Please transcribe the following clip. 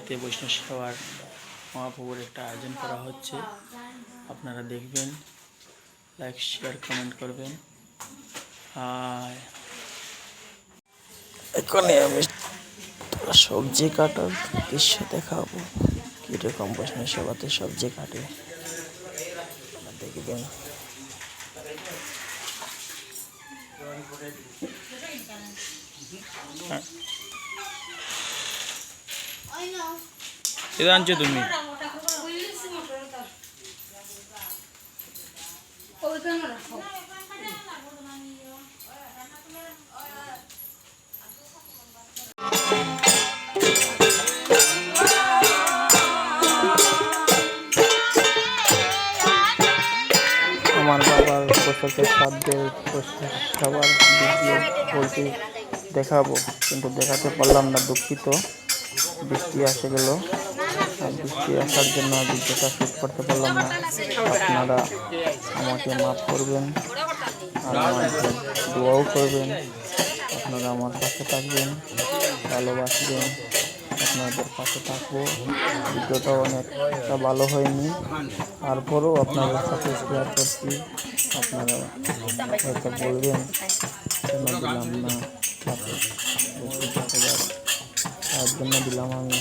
বাড়িতে বৈষ্ণব সেবার মহাপ্রভুর একটা আয়োজন করা হচ্ছে। আপনারা দেখবেন, লাইক শেয়ার কমেন্ট করবেন। আর এখানে আমি সবজি কাটার দৃশ্য দেখাবো, কীরকম বৈষ্ণব সেবাতে সবজি কাটে দেখবেন। এটা আনছো তুমি? আমার বাবার বছরকে সাধ্যের সবার ভিডিও বলতে দেখাবো, কিন্তু দেখাতে পারলাম না, দুঃখিত। বৃষ্টি এসে গেল, আর বৃষ্টি আসার জন্য ভিডিওটা শ্যুট করতে পারলাম না। আপনারা আমাকে মাফ করবেন আর আমাকে দোয়াও করবেন। আপনারা আমার পাশে থাকবেন, ভালোবাসবেন, আপনাদের পাশে থাকবো। ভিডিওটা অনেকটা ভালো হয়নি, তারপরেও আপনাদের সাথে শেয়ার করছি। আপনারা হয়তো বলবেন কেন দিলাম না, তার জন্য দিলাম আমি।